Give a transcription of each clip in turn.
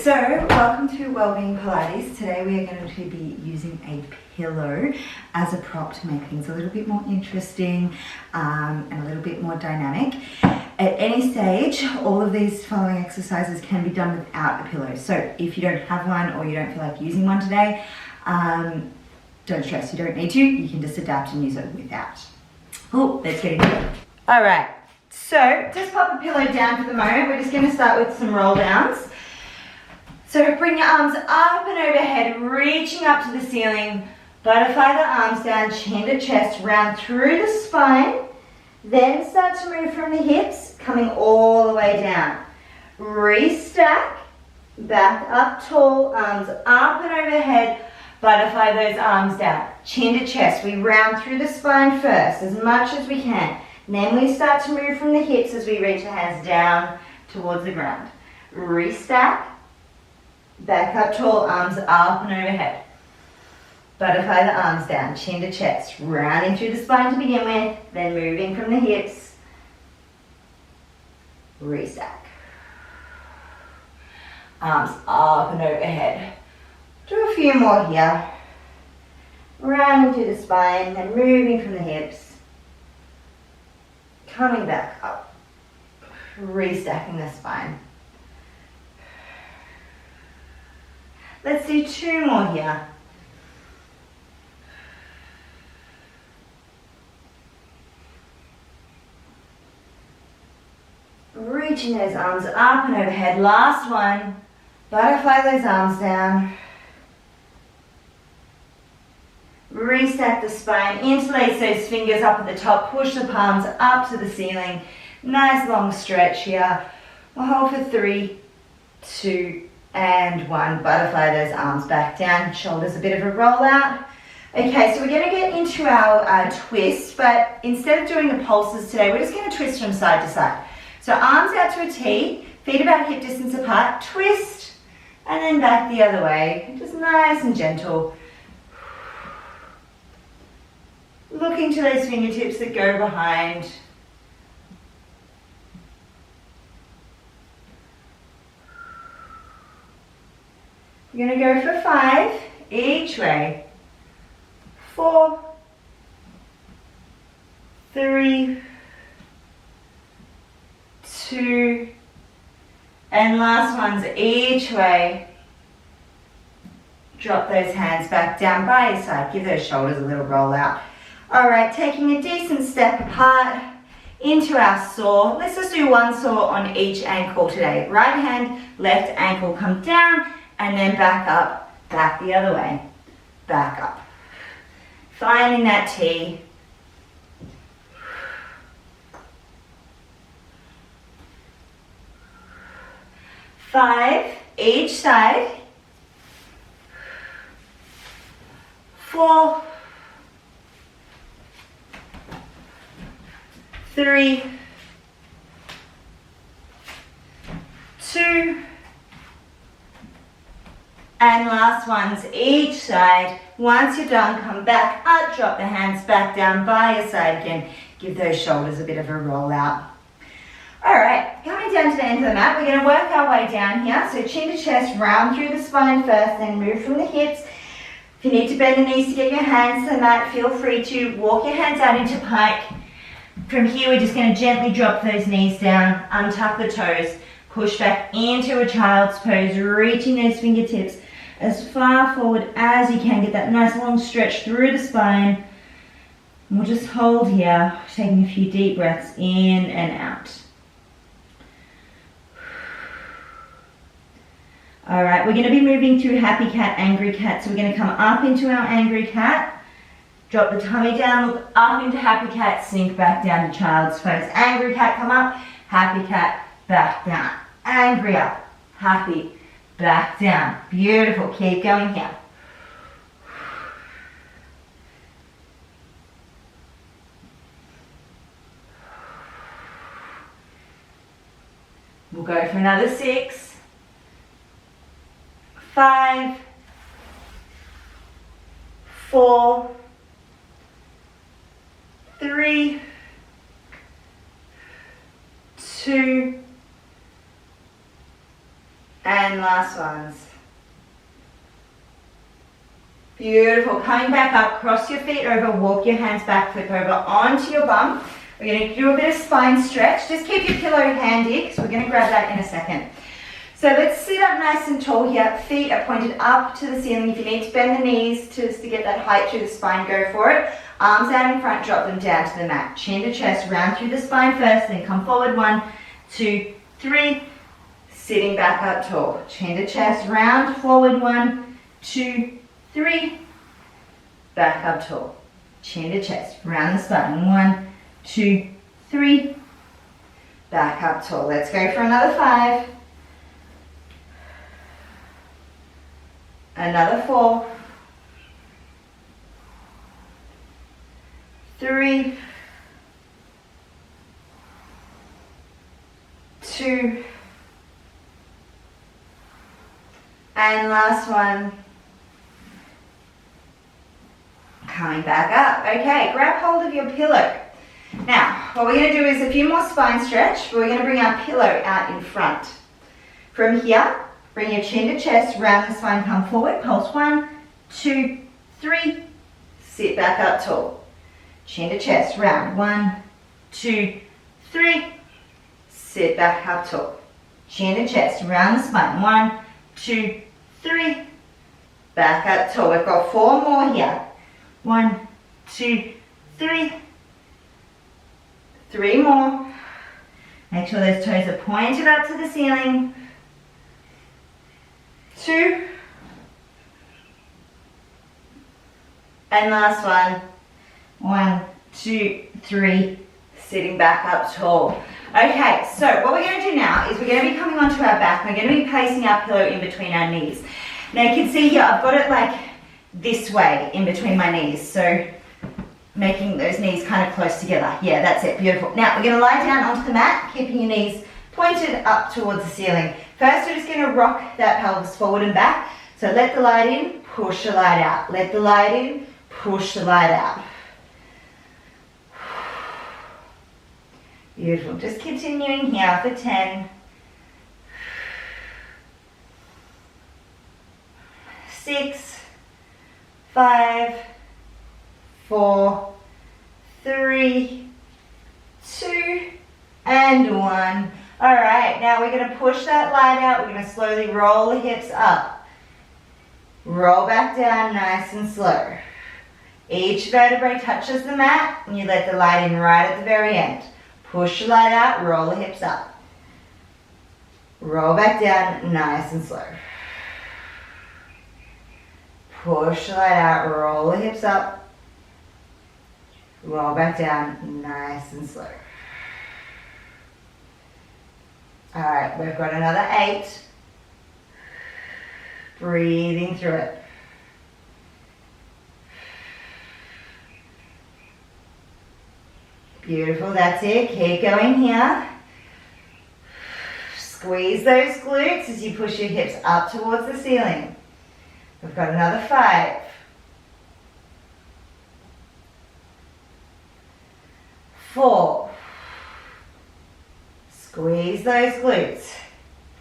So welcome to Wellbeing Pilates. Today we are going to be using a pillow as a prop to make things a little bit more interesting and a little bit more dynamic. At any stage, all of these following exercises can be done without a pillow. So if you don't have one or you don't feel like using one today, don't stress, you don't need to. You can just adapt and use it without. Cool, let's get into it. All right, so just pop a pillow down for the moment. We're just going to start with some roll downs. So bring your arms up and overhead, reaching up to the ceiling. Butterfly the arms down, chin to chest, round through the spine. Then start to move from the hips, coming all the way down. Restack, back up tall, arms up and overhead. Butterfly those arms down, chin to chest. We round through the spine first, as much as we can. Then we start to move from the hips as we reach the hands down towards the ground. Restack. Back up tall, arms up and overhead. Butterfly the arms down, chin to chest, rounding through the spine to begin with, then moving from the hips. Restack. Arms up and overhead. Do a few more here. Rounding through the spine, then moving from the hips. Coming back up. Restacking the spine. Let's do two more here. Reaching those arms up and overhead. Last one. Butterfly those arms down. Restack the spine. Interlace those fingers up at the top. Push the palms up to the ceiling. Nice long stretch here. We'll hold for 3, 2, and 1. Butterfly those arms back down, shoulders a bit of a roll out. Okay, so we're going to get into our twist, but instead of doing the pulses today, we're just going to twist from side to side. So arms out to a T, feet about hip distance apart, twist, and then back the other way. Just nice and gentle. Looking to those fingertips that go behind. We're going to go for 5 each way. 4, 3, 2, and last ones each way. Drop those hands back down by your side. Give those shoulders a little roll out. All right, taking a decent step apart into our saw. Let's just do one saw on each ankle today. Right hand, left ankle, come down. And then back up, back the other way, back up. Finding that T. Five each side. 4, 3, 2, and last ones each side. Once you're done, come back up, drop the hands back down by your side again. Give those shoulders a bit of a roll out. All right, coming down to the end of the mat, we're going to work our way down here. So chin to chest, round through the spine first, then move from the hips. If you need to bend the knees to get your hands to the mat, feel free to walk your hands out into pike. From here, we're just going to gently drop those knees down, untuck the toes, push back into a child's pose, reaching those fingertips as far forward as you can. Get that nice long stretch through the spine. And we'll just hold here, taking a few deep breaths in and out. All right, we're going to be moving through happy cat, angry cat. So we're going to come up into our angry cat, drop the tummy down, look up into happy cat, sink back down to child's pose. Angry cat, come up, happy cat, back down. Angry up, happy, back down. Beautiful, keep going here. We'll go for another 6, 5, 4, 3, 2, and And last ones. Beautiful. Coming back up, cross your feet over, walk your hands back, flip over onto your bum. We're going to do a bit of spine stretch. Just keep your pillow handy because we're going to grab that in a second. So let's sit up nice and tall here. Feet are pointed up to the ceiling. If you need to bend the knees just to get that height through the spine, go for it. Arms out in front, drop them down to the mat. Chin to chest, round through the spine first, then come forward. 1, 2, 3. Sitting back up tall. Chin to chest, round, forward. 1, 2, 3. Back up tall. Chin to chest, round the spine. 1, 2, 3. Back up tall. Let's go for another 5. Another 4. 3. 2. And last one. Coming back up. Okay, grab hold of your pillow. Now, what we're going to do is a few more spine stretch. We're going to bring our pillow out in front. From here, bring your chin to chest, round the spine, come forward. Pulse 1, 2, 3. Sit back up tall. Chin to chest, round. 1, 2, 3. Sit back up tall. Chin to chest, round the spine. 1, 2, 3. Back up tall. We've got 4 more here. 1, 2, 3. 3 more. Make sure those toes are pointed up to the ceiling. 2. And last one. 1, 2, 3. Sitting back up tall. Okay, so what we're going to do now is we're going to be coming onto our back. We're going to be placing our pillow in between our knees. Now you can see here I've got it like this way in between my knees. So making those knees kind of close together. Yeah, that's it. Beautiful. Now we're going to lie down onto the mat, keeping your knees pointed up towards the ceiling. First, we're just going to rock that pelvis forward and back. So let the light in, push the light out. Let the light in, push the light out. Beautiful. Just continuing here for 10. 6, 5, 4, 3, 2, and 1. All right, now we're going to push that light out. We're going to slowly roll the hips up. Roll back down nice and slow. Each vertebrae touches the mat, and you let the light in right at the very end. Push the light out, roll the hips up. Roll back down nice and slow. Push the light out, roll the hips up. Roll back down nice and slow. All right, we've got another 8. Breathing through it. Beautiful, that's it. Keep going here. Squeeze those glutes as you push your hips up towards the ceiling. We've got another 5. 4. Squeeze those glutes.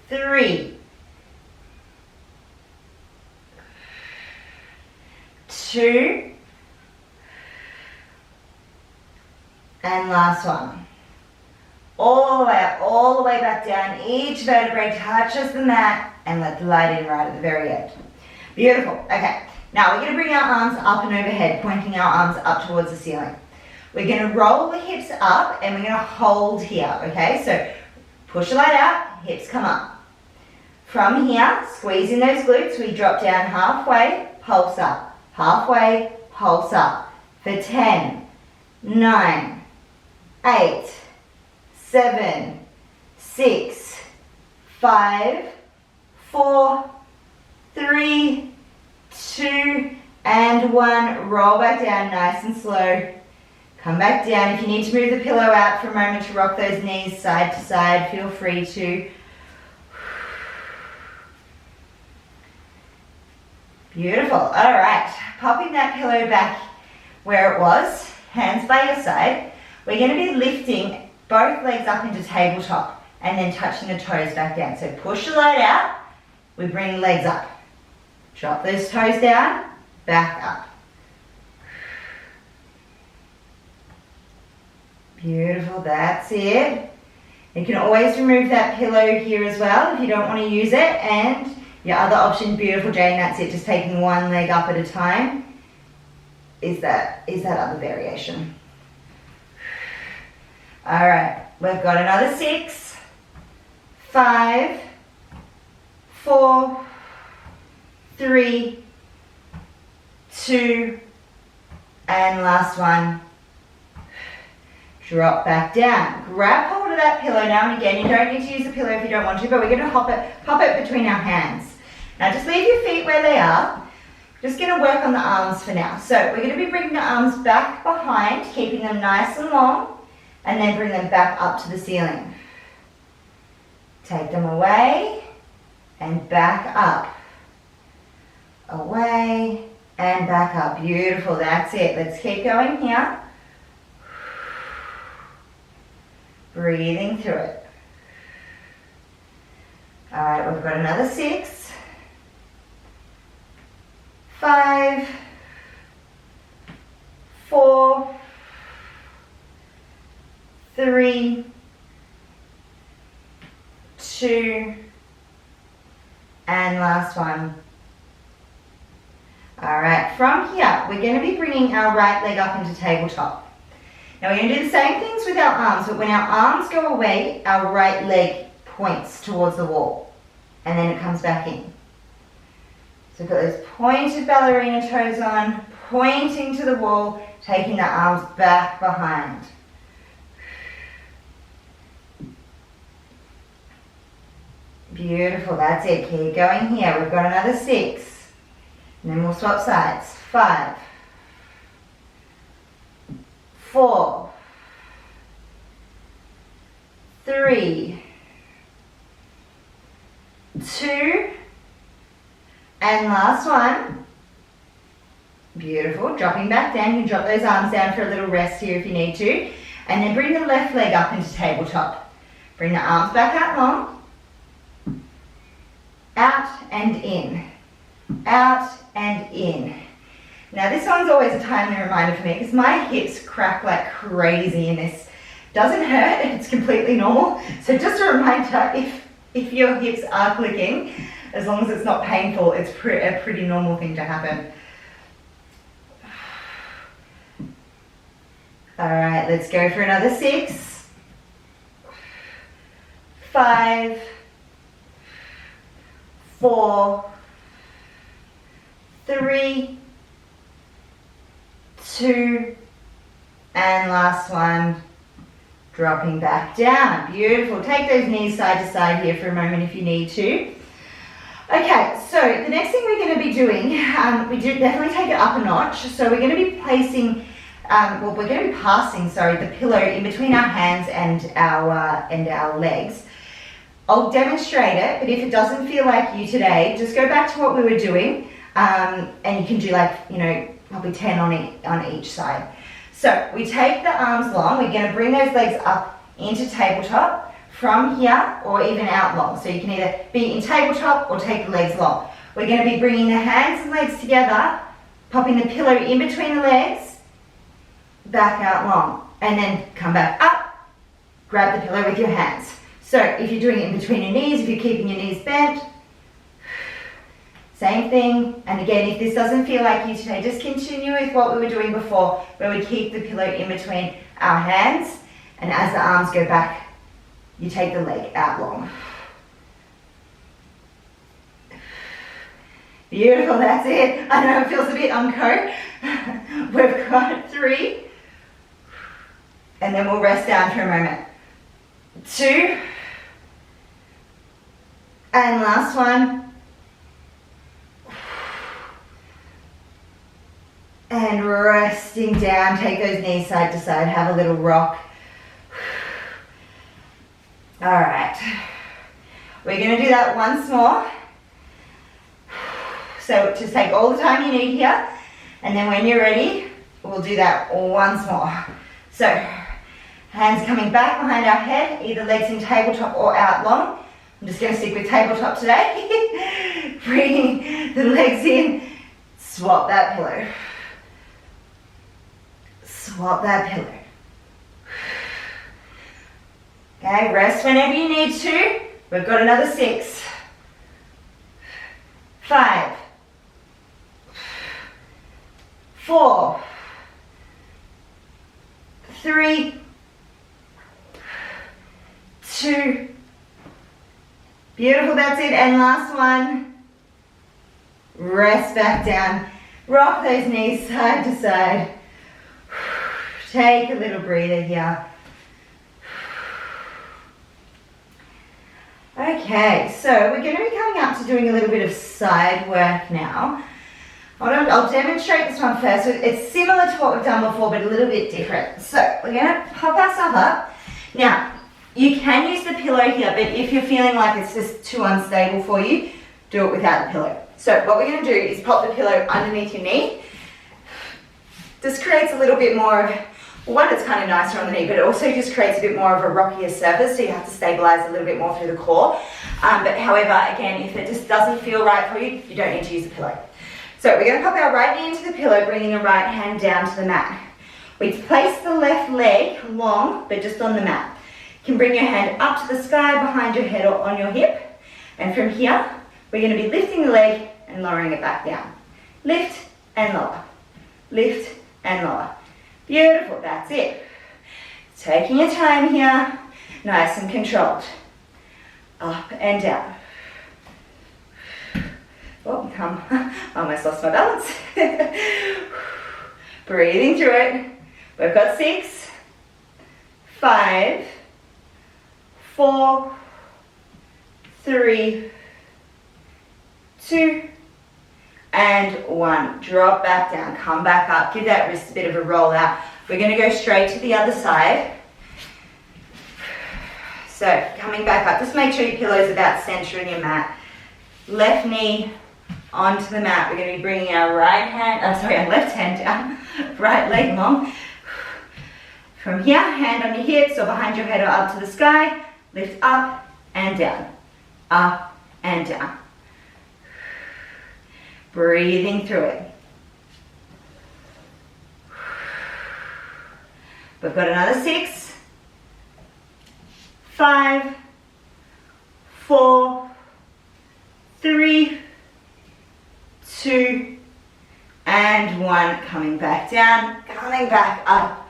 3. 2. And last one. All the way up, all the way back down. Each vertebrae touches the mat and let the light in right at the very end. Beautiful. Okay. Now we're going to bring our arms up and overhead, pointing our arms up towards the ceiling. We're going to roll the hips up and we're going to hold here. Okay. So push the light out, hips come up. From here, squeezing those glutes, we drop down halfway, pulse up. Halfway, pulse up. For 10, 9, 8, 7, 6, 5, 4, 3, 2, and 1. Roll back down nice and slow. Come back down. If you need to move the pillow out for a moment to rock those knees side to side, feel free to. Beautiful. All right. Popping that pillow back where it was, hands by your side. We're going to be lifting both legs up into tabletop and then touching the toes back down. So push the light out We bring the legs up. Drop those toes down, back up. Beautiful, that's it. You can always remove that pillow here as well if you don't want to use it. And your other option, beautiful Jane, that's it. Just taking one leg up at a time is that other variation. All right, we've got another 6, 5, 4, 3, 2, and last one. Drop back down. Grab hold of that pillow now, and again, you don't need to use the pillow if you don't want to, but we're going to pop it between our hands. Now just leave your feet where they are. Just going to work on the arms for now. So we're going to be bringing the arms back behind, keeping them nice and long, and then bring them back up to the ceiling. Take them away and back up. Away and back up. Beautiful, that's it. Let's keep going here. Breathing through it. All right, we've got another 6, 5, 4, 3, 2, and last one. All right, from here, we're going to be bringing our right leg up into tabletop. Now we're going to do the same things with our arms, but when our arms go away, our right leg points towards the wall, and then it comes back in. So we've got those pointed ballerina toes on, pointing to the wall, taking the arms back behind. Beautiful, that's it. Keep going here. We've got another 6. And then we'll swap sides. 5, 4, 3, 2, and last one. Beautiful. Dropping back down. You can drop those arms down for a little rest here if you need to. And then bring the left leg up into tabletop. Bring the arms back out long. Out and in. Out and in. Now this one's always a timely reminder for me because my hips crack like crazy and this doesn't hurt, it's completely normal. So just a reminder, if your hips are clicking, as long as it's not painful, it's a pretty normal thing to happen. All right, let's go for another 6, 5, 4, 3, 2, and last one. Dropping back down. Beautiful. Take those knees side to side here for a moment if you need to. Okay, so the next thing we're going to be doing, we do definitely take it up a notch. So we're going to be placing, we're going to be passing, the pillow in between our hands and our legs. I'll demonstrate it, but if it doesn't feel like you today, just go back to what we were doing, and you can do probably 10 on each side. So we take the arms long, we're going to bring those legs up into tabletop from here or even out long. So you can either be in tabletop or take the legs long. We're going to be bringing the hands and legs together, popping the pillow in between the legs, back out long, and then come back up, grab the pillow with your hands. So if you're doing it in between your knees, if you're keeping your knees bent, same thing. And again, if this doesn't feel like you today, just continue with what we were doing before, where we keep the pillow in between our hands, and as the arms go back, you take the leg out long. Beautiful, that's it. I know it feels a bit unco. We've got 3, and then we'll rest down for a moment. 2, and last one. And resting down, take those knees side to side, have a little rock. All right, we're going to do that once more. So just take all the time you need here, and then when you're ready, we'll do that once more. So hands coming back behind our head, either legs in tabletop or out long. I'm just going to stick with tabletop today. Bring the legs in, swap that pillow. Swap that pillow. Okay, rest whenever you need to. We've got another 6, 5, 4, 3, 2, beautiful, that's it, and last one. Rest back down, rock those knees side to side. Take a little breather here. Okay, so we're going to be coming up to doing a little bit of side work now. I'll demonstrate this one first. It's similar to what we've done before, but a little bit different. So we're going to pop ourselves up. Now, you can use the pillow here, but if you're feeling like it's just too unstable for you, do it without the pillow. So what we're going to do is pop the pillow underneath your knee. This creates a little bit more of, one, it's kind of nicer on the knee, but it also just creates a bit more of a rockier surface, so you have to stabilize a little bit more through the core. But however, again, if it just doesn't feel right for you, you don't need to use the pillow. So we're going to pop our right knee into the pillow, bringing the right hand down to the mat. We place the left leg long, but just on the mat. You can bring your hand up to the sky, behind your head or on your hip. And from here, we're going to be lifting the leg and lowering it back down. Lift and lower. Lift and lower. Beautiful, that's it. Taking your time here, nice and controlled. Up and down. Oh, I almost lost my balance. Breathing through it. We've got 6, 5, 4, 3, 2, and 1. Drop back down, come back up, give that wrist a bit of a roll out. We're going to go straight to the other side. So coming back up, just make sure your pillow's about centering your mat. Left knee onto the mat. We're going to be bringing our our left hand down, right leg long. From here, hand on your hips or behind your head or up to the sky. Lift up and down, up and down. Breathing through it. We've got another 6, 5, 4, 3, 2, and 1. Coming back down, coming back up.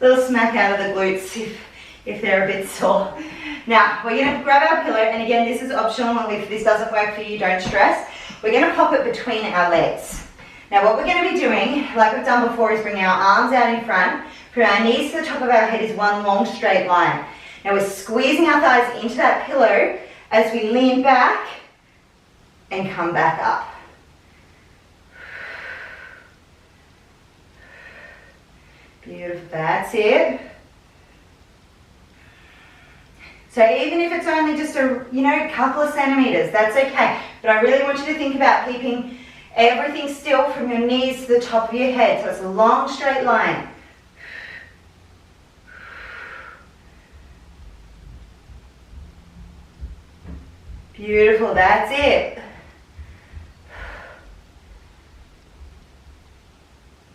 Little smack out of the glutes if they're a bit sore. Now, we're going to grab our pillow, and again, this is optional, and if this doesn't work for you, don't stress. We're going to pop it between our legs. Now, what we're going to be doing, like we've done before, is bring our arms out in front. From our knees to the top of our head is one long straight line. Now, we're squeezing our thighs into that pillow as we lean back and come back up. Beautiful, that's it. So even if it's only just a couple of centimeters, that's okay. But I really want you to think about keeping everything still from your knees to the top of your head. So it's a long straight line. Beautiful, that's it.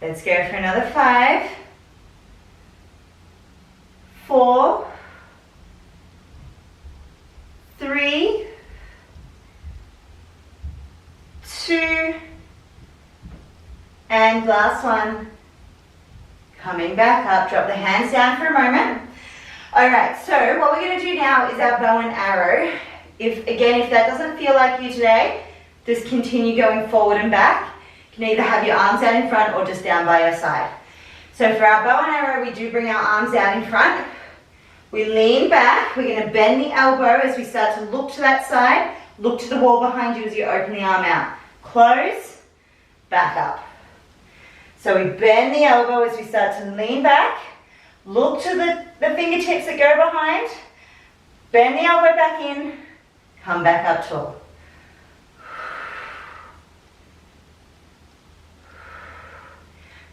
Let's go for another 5, 4, 3, 2, and last one. Coming back up, drop the hands down for a moment. All right, so what we're going to do now is our bow and arrow. If that doesn't feel like you today, just continue going forward and back. You can either have your arms out in front or just down by your side. So for our bow and arrow, we do bring our arms out in front. We lean back. We're going to bend the elbow as we start to look to that side. Look to the wall behind you as you open the arm out. Close, back up. So we bend the elbow as we start to lean back. Look to the fingertips that go behind. Bend the elbow back in. Come back up tall.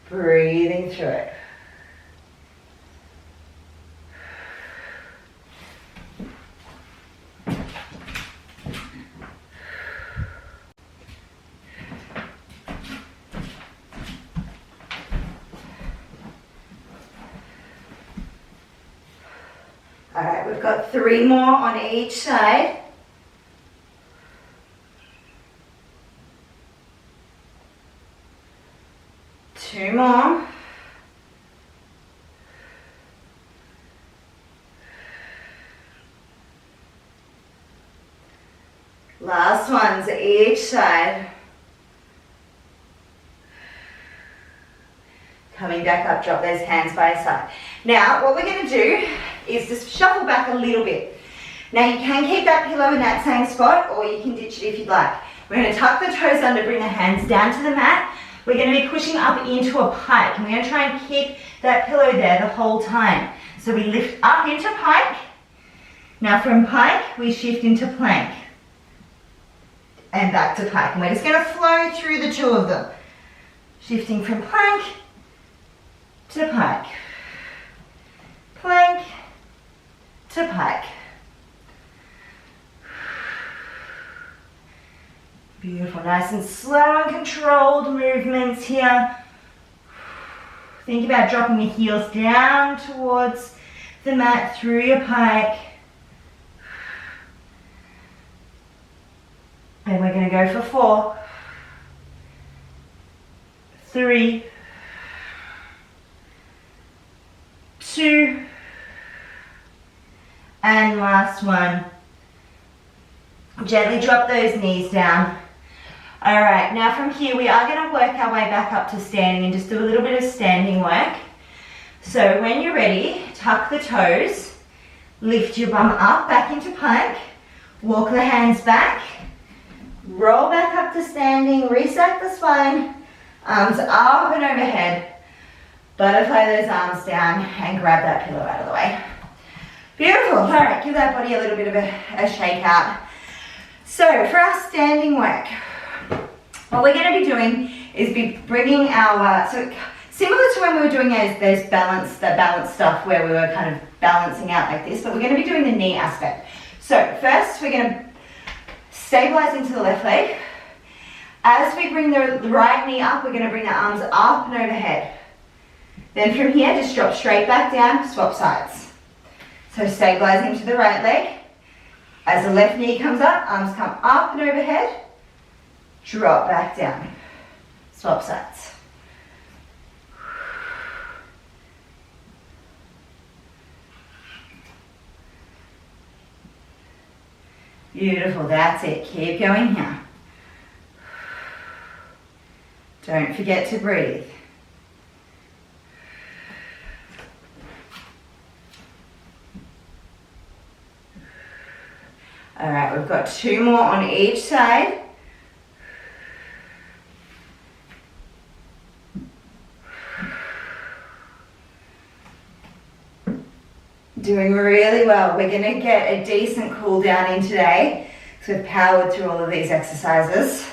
Breathing through it. All right, we've got 3 more on each side. Two more. Last ones each side. Coming back up, drop those hands by your side. Now, what we're going to do is just shuffle back a little bit. Now, you can keep that pillow in that same spot, or you can ditch it if you'd like. We're going to tuck the toes under, bring the hands down to the mat. We're going to be pushing up into a pike, and we're going to try and keep that pillow there the whole time. So we lift up into pike. Now from pike, we shift into plank. And back to pike. And we're just going to flow through the 2 of them. Shifting from plank to pike. Plank to pike. Beautiful, nice and slow and controlled movements here. Think about dropping your heels down towards the mat through your pike. And we're going to go for 4, 3, 2, and last one. Gently drop those knees down. All right, now from here we are going to work our way back up to standing and just do a little bit of standing work. So when you're ready, tuck the toes, lift your bum up back into plank, walk the hands back, roll back up to standing, restack the spine, arms up and overhead, butterfly those arms down and grab that pillow out of the way. Beautiful. All right, give that body a little bit of a shake out. So for our standing work, what we're going to be doing is be bringing our, so similar to when we were doing those balance stuff where we were kind of balancing out like this, but we're going to be doing the knee aspect. So first we're going to stabilize into the left leg. As we bring the right knee up, we're going to bring the arms up and overhead. Then from here, just drop straight back down, swap sides. So stabilizing to the right leg. As the left knee comes up, arms come up and overhead. Drop back down. Swap sides. Beautiful, that's it. Keep going here. Don't forget to breathe. All right, we've got 2 more on each side. Doing really well. We're going to get a decent cool down in today because we've powered through all of these exercises.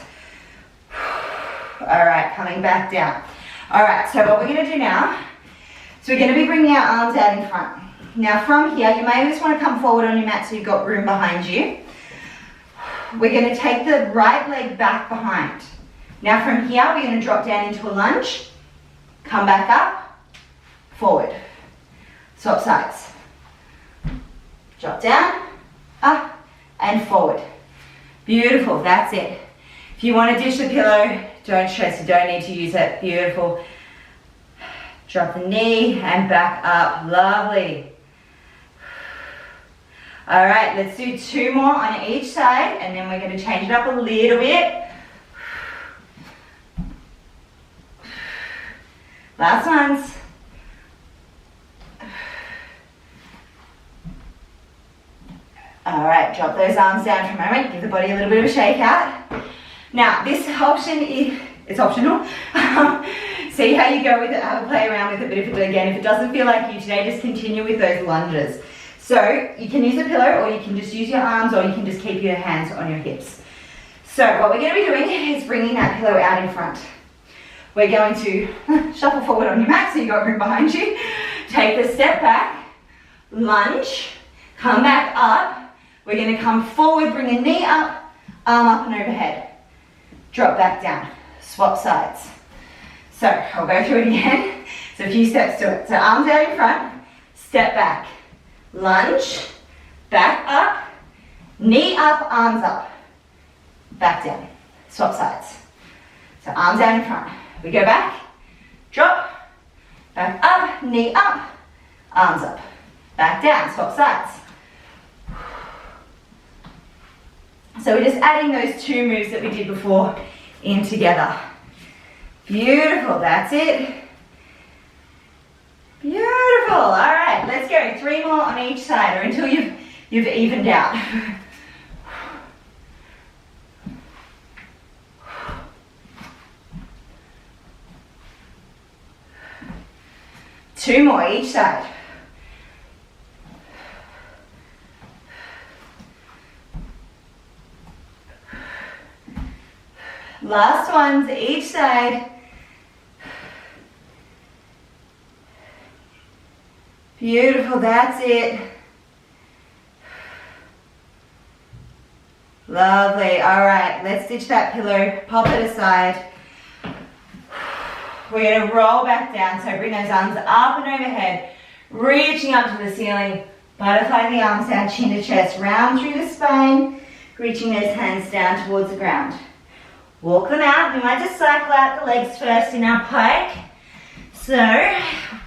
All right, coming back down. All right, so what we're going to do now, so we're going to be bringing our arms out in front. Now from here, you may just want to come forward on your mat so you've got room behind you. We're going to take the right leg back behind. Now from here, we're going to drop down into a lunge, come back up, forward. Swap sides. Drop down, up, and forward. Beautiful, that's it. If you want to ditch the pillow, don't stress, you don't need to use it. Beautiful. Drop the knee and back up, lovely. All right, let's do 2 more on each side, and then we're going to change it up a little bit. Last ones. All right, drop those arms down for a moment, give the body a little bit of a shake out. Now, this option it's optional. See how you go with it, have a play around with it, but if it doesn't feel like you today, just continue with those lunges. So you can use a pillow, or you can just use your arms, or you can just keep your hands on your hips. So what we're going to be doing is bringing that pillow out in front. We're going to shuffle forward on your mat so you've got room behind you. Take the step back, lunge, come back up. We're going to come forward, bring a knee up, arm up and overhead. Drop back down, swap sides. So I'll go through it again. So a few steps to it. So arms out in front, step back, Lunge, back up, knee up, arms up, back down. Swap sides. So arms out in front. We go back, drop, back up, knee up, arms up, back down, swap sides. So we're just adding those two moves that we did before in together. Beautiful, that's it. Beautiful, all right, let's go. 3 more on each side or until you've evened out. Two more each side. Last ones each side. Beautiful, that's it. Lovely, all right, let's ditch that pillow, pop it aside. We're gonna roll back down, so bring those arms up and overhead, reaching up to the ceiling, butterfly the arms down, chin to chest, round through the spine, reaching those hands down towards the ground. Walk them out. We might just cycle out the legs first in our pike. So,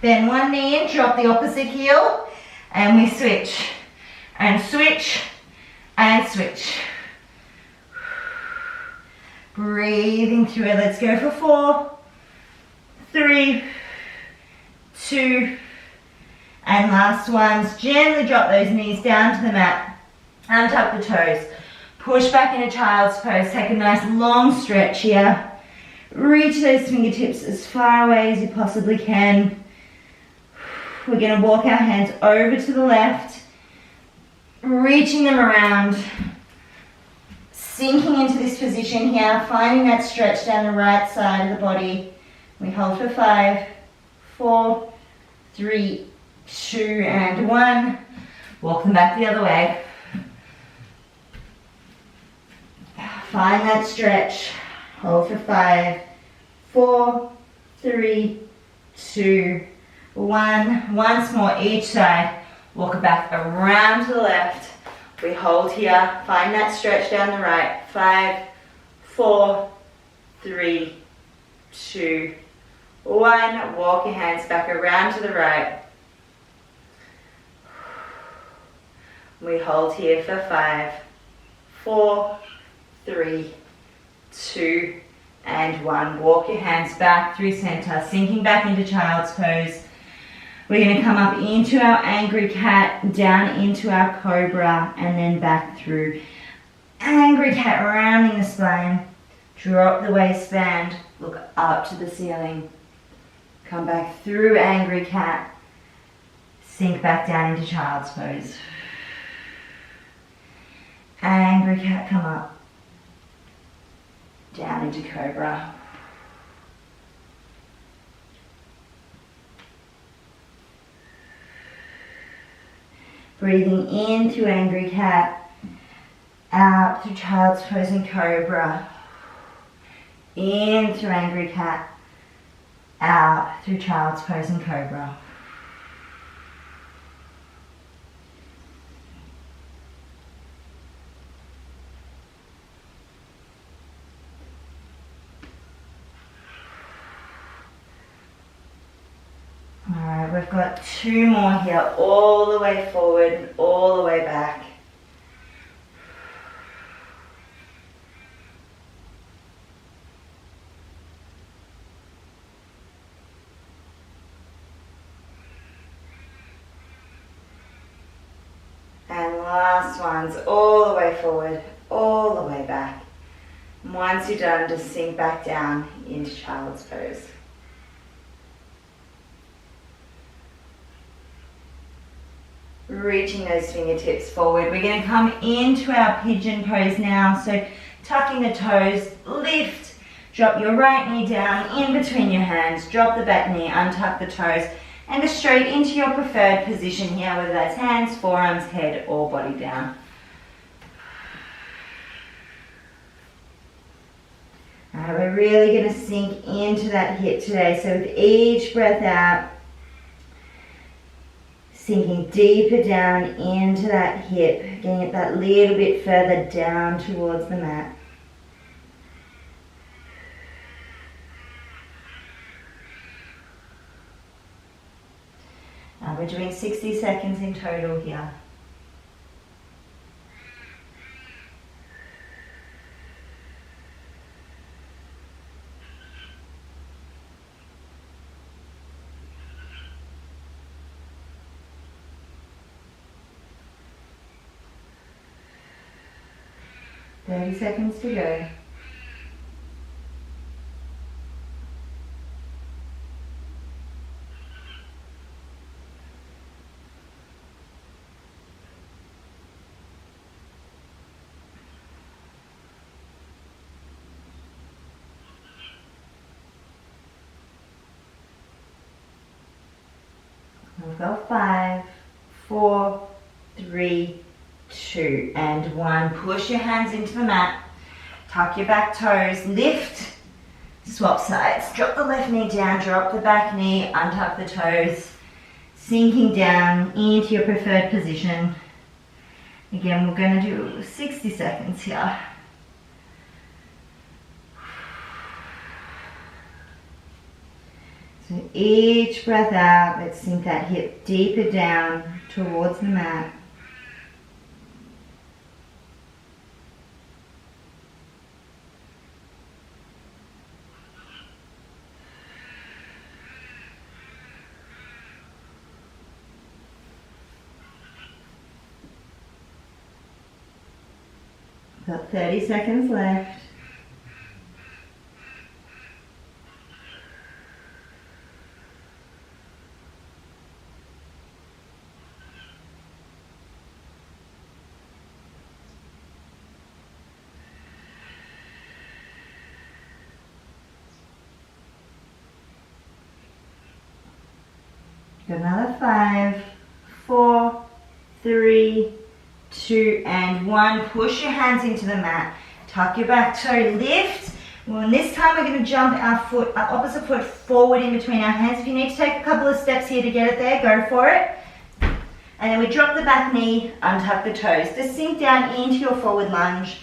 bend one knee and drop the opposite heel, and we switch, and switch, and switch. Breathing through it. Let's go for 4, 3, 2, and last ones. Gently drop those knees down to the mat, untuck the toes. Push back into child's pose. Take a nice long stretch here. Reach those fingertips as far away as you possibly can. We're going to walk our hands over to the left, reaching them around, sinking into this position here, finding that stretch down the right side of the body. We hold for 5, 4, 3, 2, and 1. Walk them back the other way. Find that stretch. Hold for 5, 4, 3, 2, 1. Once more each side. Walk it back around to the left. We hold here. Find that stretch down the right. 5, 4, 3, 2, 1. Walk your hands back around to the right. We hold here for 5, 4, 3, 2, and 1. Walk your hands back through center, sinking back into child's pose. We're going to come up into our angry cat, down into our cobra, and then back through angry cat, rounding the spine. Drop the waistband, look up to the ceiling. Come back through angry cat, sink back down into child's pose. Angry cat, come up. Down into cobra. Breathing in through angry cat, out through child's pose and cobra. In through angry cat, out through child's pose and cobra. Alright, we've got 2 more here, all the way forward and all the way back. And last ones, all the way forward, all the way back. And once you're done, just sink back down into child's pose. Reaching those fingertips forward. We're going to come into our pigeon pose now. So tucking the toes, lift, drop your right knee down in between your hands, drop the back knee, untuck the toes, and go straight into your preferred position here, whether that's hands, forearms, head, or body down. Alright, we're really going to sink into that hip today. So with each breath out, Sinking deeper down into that hip, getting it that little bit further down towards the mat. Now we're doing 60 seconds in total here. Thirty seconds to go. We've got 5, 4, 3, 2, and 1. Push your hands into the mat. Tuck your back toes. Lift. Swap sides. Drop the left knee down. Drop the back knee. Untuck the toes. Sinking down into your preferred position. Again, we're going to do 60 seconds here. So each breath out, let's sink that hip deeper down towards the mat. Got 30 seconds left. Got another 5, 4, 3, 2, and 1. Push your hands into the mat. Tuck your back toe, lift. Well, and this time we're going to jump our opposite foot forward in between our hands. If you need to take a couple of steps here to get it there, go for it. And then we drop the back knee, untuck the toes. Just sink down into your forward lunge.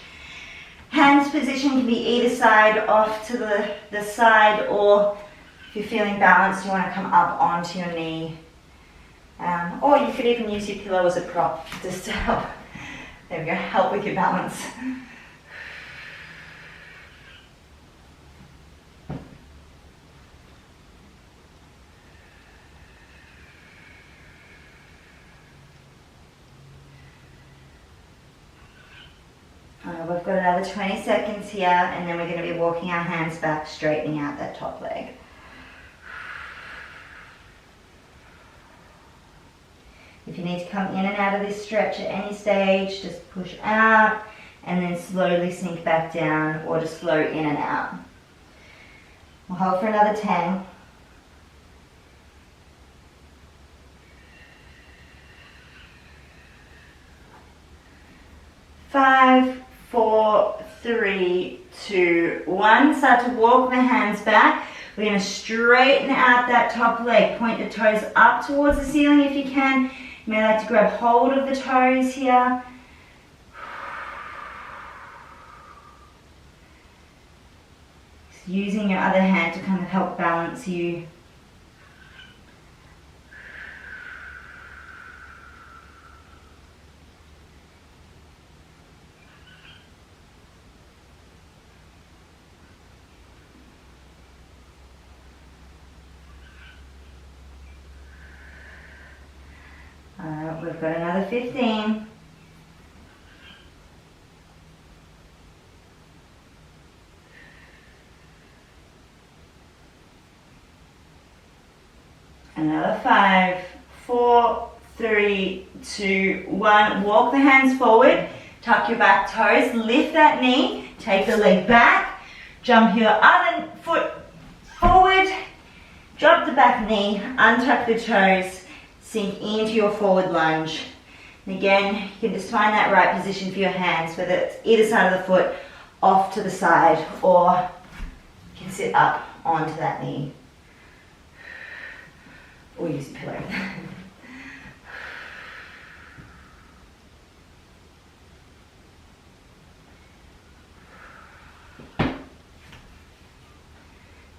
Hands position can be either side, off to the side, or if you're feeling balanced, you want to come up onto your knee. Or you could even use your pillow as a prop just to help. There we go, help with your balance. We've got another 20 seconds here, and then we're going to be walking our hands back, straightening out that top leg. If you need to come in and out of this stretch at any stage, just push out and then slowly sink back down, or just flow in and out. We'll hold for another 10. 5, 4, 3, 2, 1. Start to walk the hands back. We're going to straighten out that top leg. Point the toes up towards the ceiling if you can. You may like to grab hold of the toes here. Just using your other hand to kind of help balance you. We've got another 15. Another 5, 4, 3, 2, 1. Walk the hands forward. Tuck your back toes. Lift that knee. Take the leg back. Jump your other foot forward. Drop the back knee. Untuck the toes. Sink into your forward lunge. And again, you can just find that right position for your hands, whether it's either side of the foot, off to the side, or you can sit up onto that knee. Or use a pillow.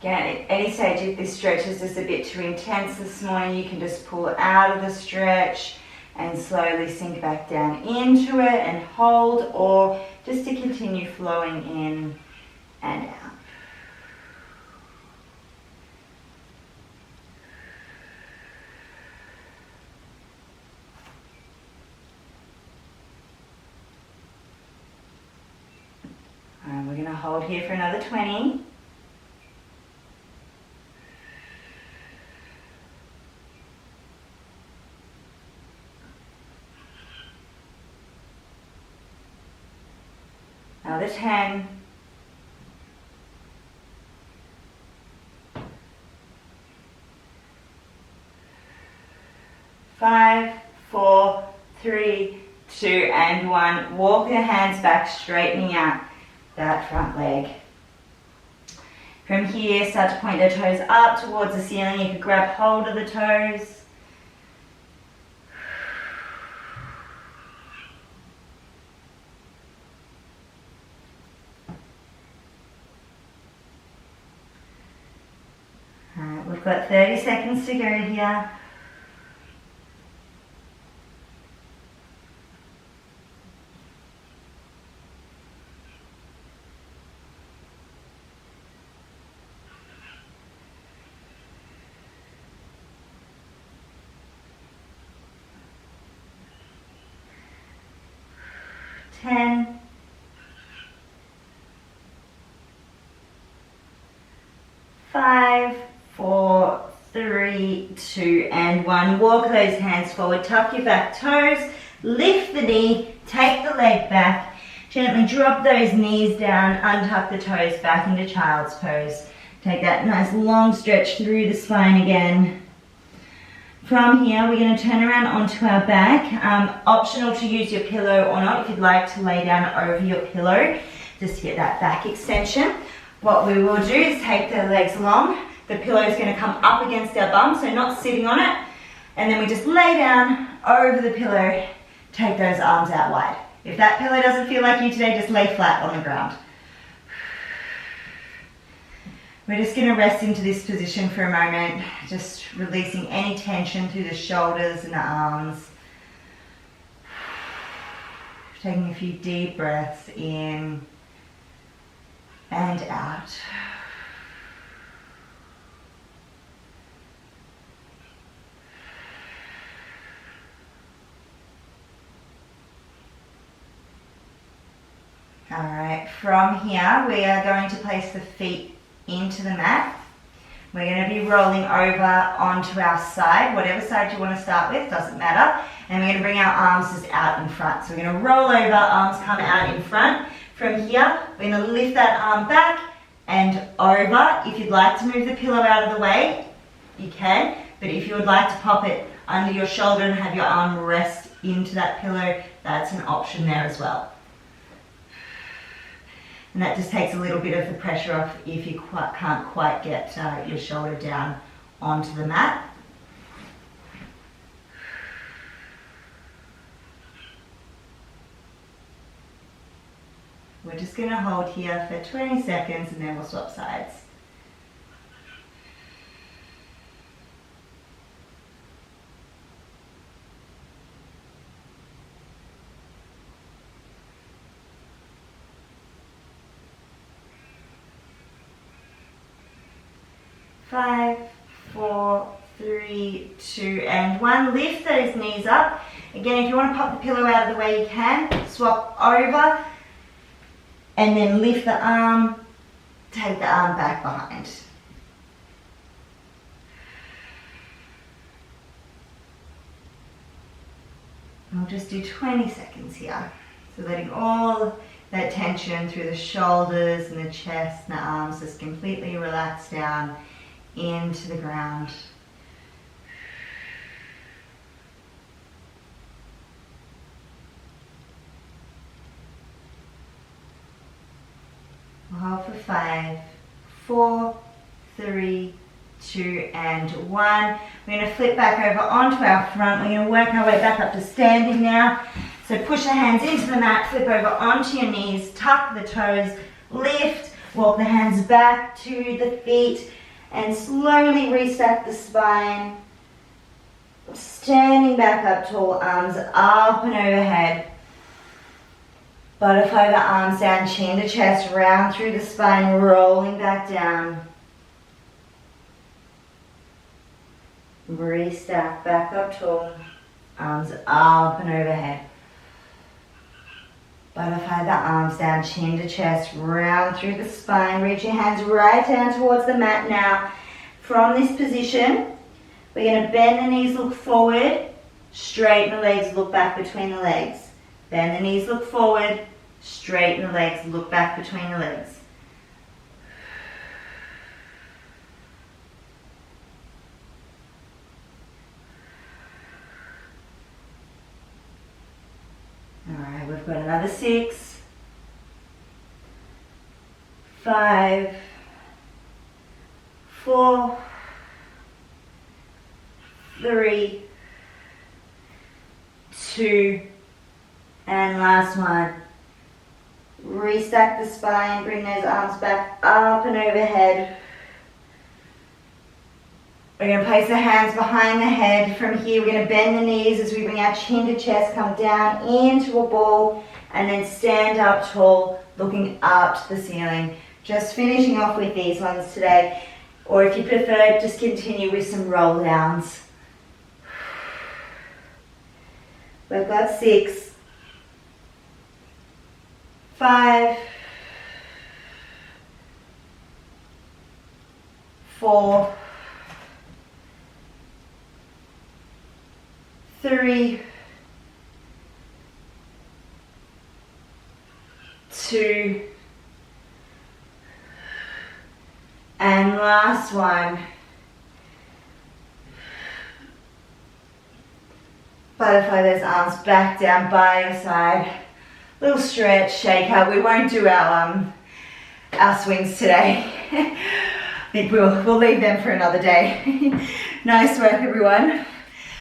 Again, at any stage, if this stretch is just a bit too intense this morning, you can just pull out of the stretch and slowly sink back down into it and hold, or just to continue flowing in and out. Alright, we're going to hold here for another 20. Another 10. 5, 4, 3, 2, and 1. Walk your hands back, straightening out that front leg. From here, start to point the toes up towards the ceiling. You can grab hold of the toes. Alright, we've got 30 seconds to go here. Ten, 5, 4, 3, 2, and 1. Walk those hands forward, tuck your back toes, lift the knee, take the leg back, gently drop those knees down, untuck the toes back into child's pose. Take that nice long stretch through the spine again. From here, we're going to turn around onto our back. Optional to use your pillow or not, if you'd like to lay down over your pillow, just to get that back extension. What we will do is take the legs long. The pillow is going to come up against our bum, so not sitting on it. And then we just lay down over the pillow, take those arms out wide. If that pillow doesn't feel like you today, just lay flat on the ground. We're just going to rest into this position for a moment, just releasing any tension through the shoulders and the arms. Taking a few deep breaths in and out. All right, from here we are going to place the feet into the mat. We're going to be rolling over onto our side, whatever side you want to start with, doesn't matter. And we're going to bring our arms just out in front. So we're going to roll over, arms come out in front. From here, we're going to lift that arm back and over. If you'd like to move the pillow out of the way, you can. But if you would like to pop it under your shoulder and have your arm rest into that pillow, that's an option there as well. And that just takes a little bit of the pressure off if you can't quite get your shoulder down onto the mat. We're just going to hold here for 20 seconds and then we'll swap sides. Five, 4, 3, 2, and 1. Lift those knees up. Again, if you want to pop the pillow out of the way, you can. Swap over and then lift the arm, take the arm back behind. We'll just do 20 seconds here. So letting all that tension through the shoulders and the chest and the arms just completely relax down into the ground. We'll hold for 5, 4, 3, 2, and 1. We're going to flip back over onto our front. We're going to work our way back up to standing now. So push the hands into the mat, flip over onto your knees, tuck the toes, lift, Walk the hands back to the feet and slowly restack the spine. Standing back up tall, arms up and overhead. Butterfly the arms down, chin to chest, round through the spine, rolling back down. Restack back up tall, arms up and overhead. Butterfly the arms down, chin to chest, round through the spine. Reach your hands right down towards the mat now. From this position, we're going to bend the knees, look forward, straighten the legs, look back between the legs. Bend the knees, look forward, straighten the legs, look back between the legs. Alright, we've got another 6, 5, 4, 3, 2, and last one. Restack the spine, bring those arms back up and overhead. We're going to place the hands behind the head. From here, we're going to bend the knees as we bring our chin to chest, come down into a ball, and then stand up tall, looking up to the ceiling. Just finishing off with these ones today. Or if you prefer, just continue with some roll downs. We've got 6, 5, 4, 3, 2, and last one. Butterfly those arms back down by your side. Little stretch, shake out. We won't do our swings today. I think we'll leave them for another day. Nice work, everyone.